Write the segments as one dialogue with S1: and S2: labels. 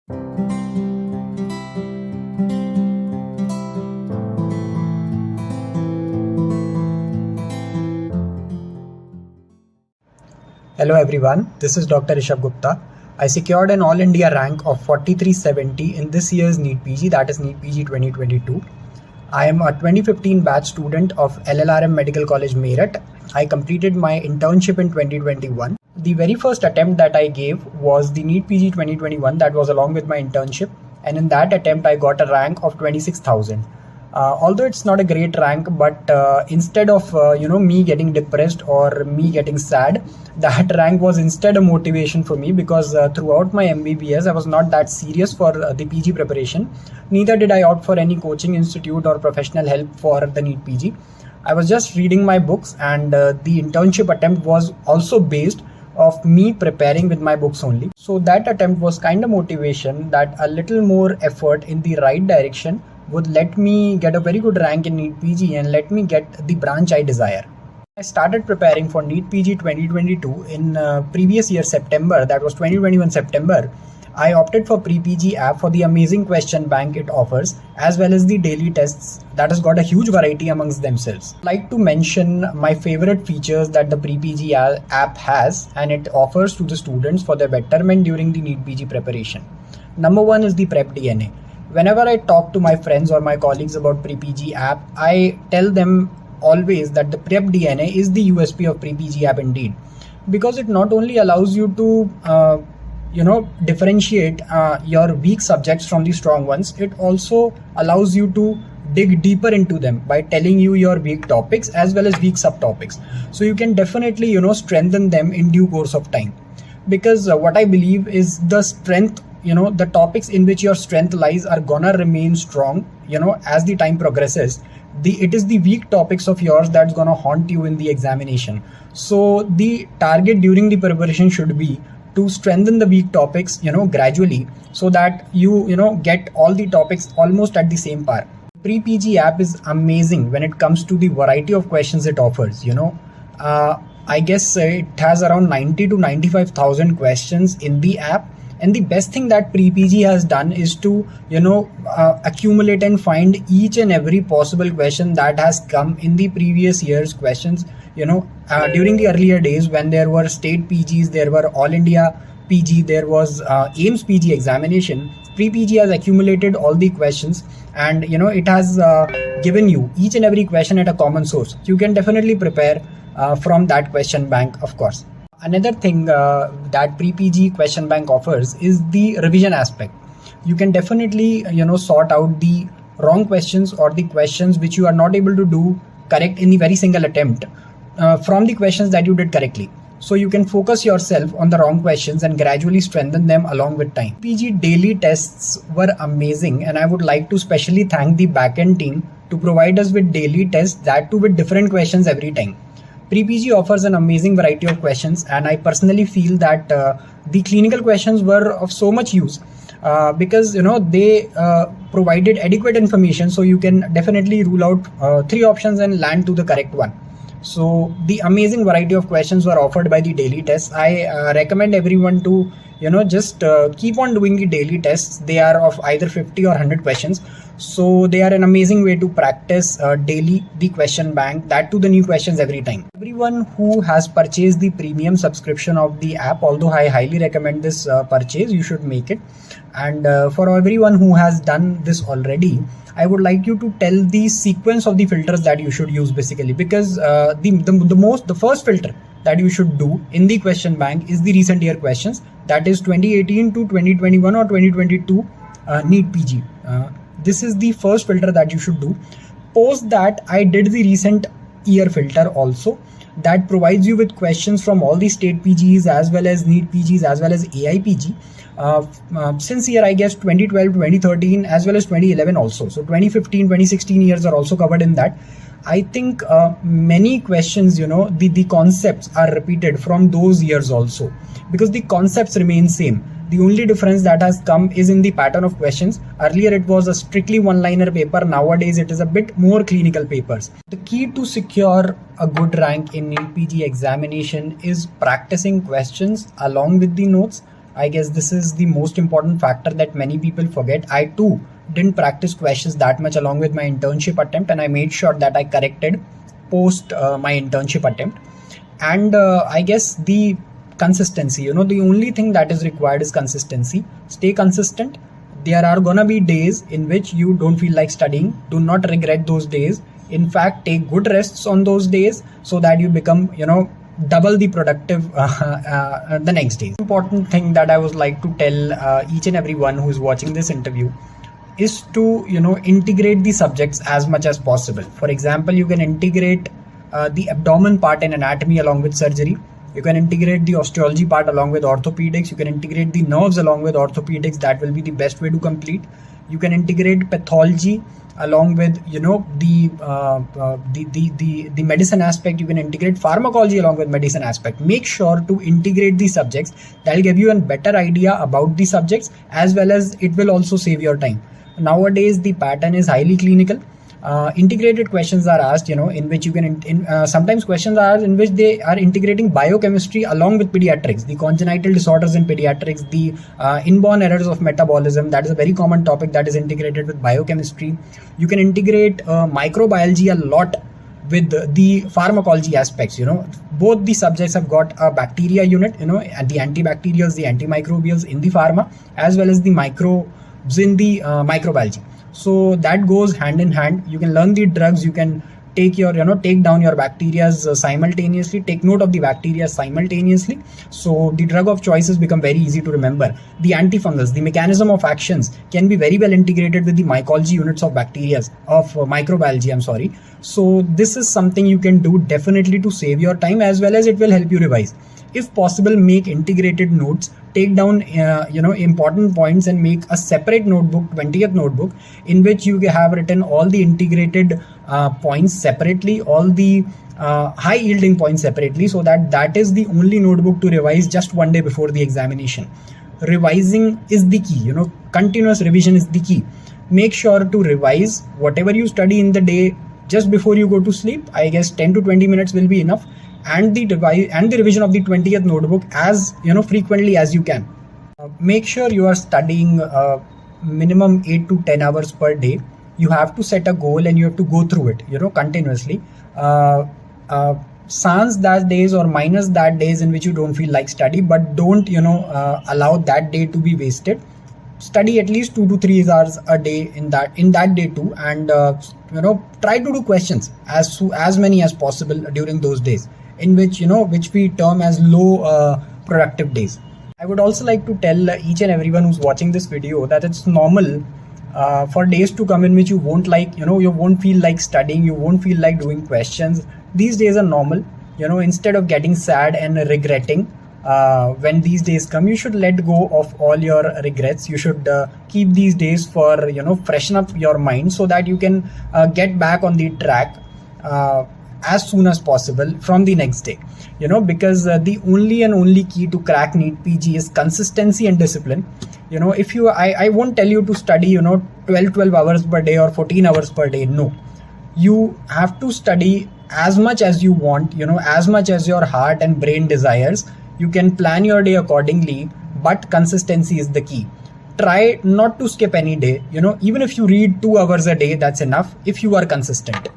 S1: Hello everyone, this is Dr. Rishabh Gupta. I secured an All India rank of 4370 in this year's NEET PG, that is NEET PG 2022. I am a 2015 batch student of LLRM Medical College, Meerut. I completed my internship in 2021. The very first attempt that I gave was the NEET PG 2021, that was along with my internship, and in that attempt I got a rank of 26,000. Although it's not a great rank, but instead of me getting depressed or me getting sad, that rank was instead a motivation for me, because throughout my MBBS I was not that serious for the PG preparation. Neither did I opt for any coaching institute or professional help for the NEET PG. I was just reading my books, and the internship attempt was also based of me preparing with my books only. So that attempt was kind of motivation that a little more effort in the right direction would let me get a very good rank in NEET PG and let me get the branch I desire. I started preparing for NEET PG 2022 in previous year September, that was 2021 September. I opted for Pre-PG app for the amazing question bank it offers, as well as the daily tests that has got a huge variety amongst themselves. I'd like to mention my favorite features that the Pre-PG app has and it offers to the students for their betterment during the NEET PG preparation. Number one is the Prep DNA. Whenever I talk to my friends or my colleagues about Pre-PG app, I tell them always that the Prep DNA is the USP of Pre-PG app indeed, because it not only allows you to differentiate your weak subjects from the strong ones, it also allows you to dig deeper into them by telling you your weak topics as well as weak subtopics. So you can definitely strengthen them in due course of time, because what I believe is the strength, the topics in which your strength lies are gonna remain strong as the time progresses. It is the weak topics of yours that's gonna haunt you in the examination. So the target during the preparation should be to strengthen the weak topics gradually, so that you get all the topics almost at the same par. Pre-PG app is amazing when it comes to the variety of questions it offers. I guess it has around 90 to 95,000 questions in the app. And the best thing that Pre-PG has done is to, accumulate and find each and every possible question that has come in the previous year's questions. During the earlier days when there were state PGs, there were All India PG, there was AIMS PG examination. Pre-PG has accumulated all the questions, and it has given you each and every question at a common source. You can definitely prepare from that question bank, of course. Another thing that Pre-PG question bank offers is the revision aspect. You can definitely sort out the wrong questions or the questions which you are not able to do correct in the very single attempt from the questions that you did correctly. So you can focus yourself on the wrong questions and gradually strengthen them along with time. PG daily tests were amazing, and I would like to specially thank the backend team to provide us with daily tests, that too with different questions every time. Pre-PG offers an amazing variety of questions, and I personally feel that the clinical questions were of so much use because they provided adequate information, so you can definitely rule out 3 options and land to the correct one. So the amazing variety of questions were offered by the daily tests. I recommend everyone to just keep on doing the daily tests. They are of either 50 or 100 questions. So they are an amazing way to practice daily the question bank, that to the new questions every time. Everyone who has purchased the premium subscription of the app, although I highly recommend this purchase, you should make it. And for everyone who has done this already, I would like you to tell the sequence of the filters that you should use basically, because the first filter that you should do in the question bank is the recent year questions, that is 2018 to 2021 or 2022 NEET PG. This is the first filter that you should do. Post that, I did the recent year filter also, that provides you with questions from all the state PGs as well as NEET PGs as well as AIPG. Since year I guess 2012, 2013 as well as 2011 also. So 2015, 2016 years are also covered in that. I think many questions, the concepts are repeated from those years also, because the concepts remain same. The only difference that has come is in the pattern of questions. Earlier it was a strictly one-liner paper. Nowadays it is a bit more clinical papers. The key to secure a good rank in NEET PG examination is practicing questions along with the notes. I guess this is the most important factor that many people forget. I too didn't practice questions that much along with my internship attempt, and I made sure that I corrected post my internship attempt. And I guess the consistency, the only thing that is required is consistency. Stay consistent. There are gonna be days in which you don't feel like studying. Do not regret those days. In fact, take good rests on those days so that you become double the productive the next day. Important thing that I would like to tell each and everyone who is watching this interview is to integrate the subjects as much as possible. For example, you can integrate the abdomen part in anatomy along with surgery. You can integrate the osteology part along with orthopedics. You can integrate the nerves along with orthopedics. That will be the best way to complete. You can integrate pathology along with the medicine aspect. You can integrate pharmacology along with medicine aspect. Make sure to integrate the subjects. That will give you a better idea about the subjects, as well as it will also save your time. Nowadays the pattern is highly clinical. Integrated questions are asked, in which you can sometimes questions are in which they are integrating biochemistry along with pediatrics, the congenital disorders in pediatrics, the inborn errors of metabolism. That is a very common topic that is integrated with biochemistry. You can integrate microbiology a lot with the pharmacology aspects. Both the subjects have got a bacteria unit, and the antibacterials, the antimicrobials in the pharma, as well as the microbes in the microbiology. So that goes hand in hand. You can learn the drugs. You can take down your bacteria simultaneously, take note of the bacteria simultaneously. So the drug of choices become very easy to remember. The antifungals, the mechanism of actions can be very well integrated with the mycology units of microbiology, I'm sorry. So this is something you can do definitely to save your time, as well as it will help you revise. If possible, make integrated notes, take down important points and make a separate notebook, 20th notebook, in which you have written all the integrated points separately, all the high yielding points separately, so that is the only notebook to revise just one day before the examination. Revising is the key, continuous revision is the key. Make sure to revise whatever you study in the day just before you go to sleep. I guess 10 to 20 minutes will be enough. And the revision of the 20th notebook as frequently as you can. Make sure you are studying minimum 8 to 10 hours per day. You have to set a goal and you have to go through it continuously. Sans that days or minus that days in which you don't feel like study, but don't allow that day to be wasted. Study at least 2 to 3 hours a day in that day too, and try to do questions as many as possible during those days, in which we term as low productive days. I would also like to tell each and everyone who's watching this video that it's normal for days to come in which you won't you won't feel like studying, you won't feel like doing questions. These days are normal. Instead of getting sad and regretting when these days come, you should let go of all your regrets. You should keep these days for freshen up your mind so that you can get back on the track as soon as possible from the next day, because the only key to crack NEET PG is consistency and discipline. If you I won't tell you to study 12 hours per day or 14 hours per day. No, you have to study as much as you want, as much as your heart and brain desires. You can plan your day accordingly, but consistency is the key. Try not to skip any day. Even if you read 2 hours a day, that's enough if you are consistent.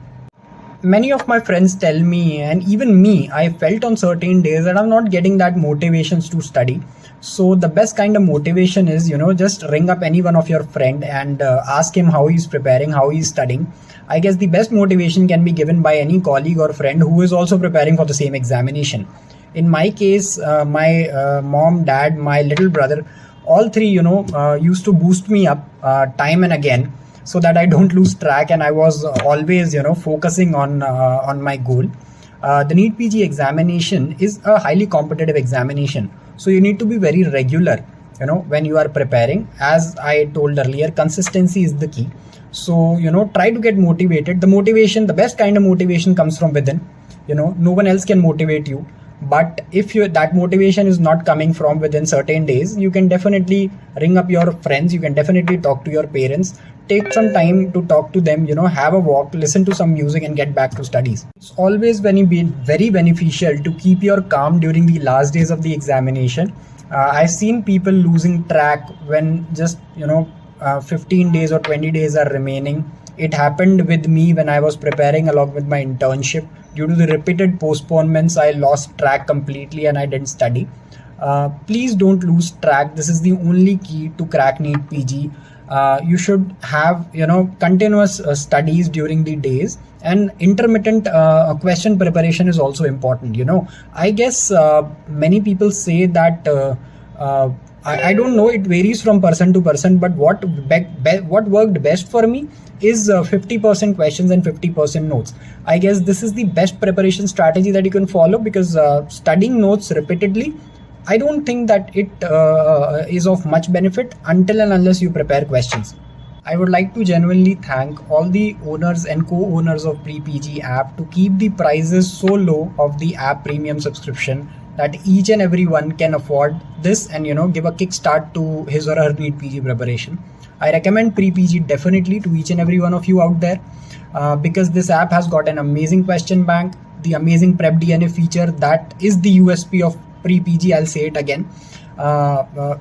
S1: Many of my friends tell me, and even me, I felt on certain days that I'm not getting that motivations to study. So the best kind of motivation is, just ring up any one of your friend and ask him how he's preparing, how he's studying. I guess the best motivation can be given by any colleague or friend who is also preparing for the same examination. In my case, my mom, dad, my little brother, all three, used to boost me up time and again, so that I don't lose track and I was always, focusing on my goal. The NEET PG examination is a highly competitive examination, so you need to be very regular, when you are preparing. As I told earlier, consistency is the key. So, try to get motivated. The best kind of motivation comes from within. No one else can motivate you. But if that motivation is not coming from within certain days, you can definitely ring up your friends. You can definitely talk to your parents. Take some time to talk to them, have a walk, listen to some music and get back to studies. It's always very beneficial to keep your calm during the last days of the examination. I've seen people losing track when just 15 days or 20 days are remaining. It happened with me when I was preparing along with my internship. Due to the repeated postponements, I lost track completely and I didn't study. Please don't lose track. This is the only key to crack NEET PG. You should have continuous studies during the days, and intermittent question preparation is also important. I guess many people say that I don't know, it varies from person to person, but what worked best for me is 50% questions and 50% notes. I guess this is the best preparation strategy that you can follow, because studying notes repeatedly, I don't think that it is of much benefit until and unless you prepare questions. I would like to genuinely thank all the owners and co-owners of Pre-PG app to keep the prices so low of the app premium subscription that each and every one can afford this and give a kickstart to his or her NEET PG preparation. I recommend Pre-PG definitely to each and every one of you out there, because this app has got an amazing question bank, the amazing prep DNA feature that is the USP of Pre-PG. I'll say it again. The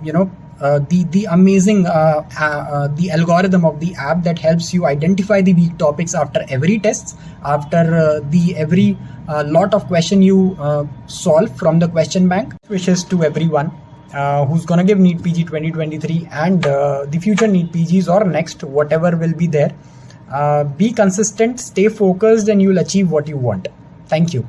S1: amazing the algorithm of the app that helps you identify the weak topics after every test, after every lot of question you solve from the question bank. Wishes to everyone who's gonna give NEET PG 2023 and the future NEET PGs or next, whatever will be there. Be consistent, stay focused, and you'll achieve what you want. Thank you.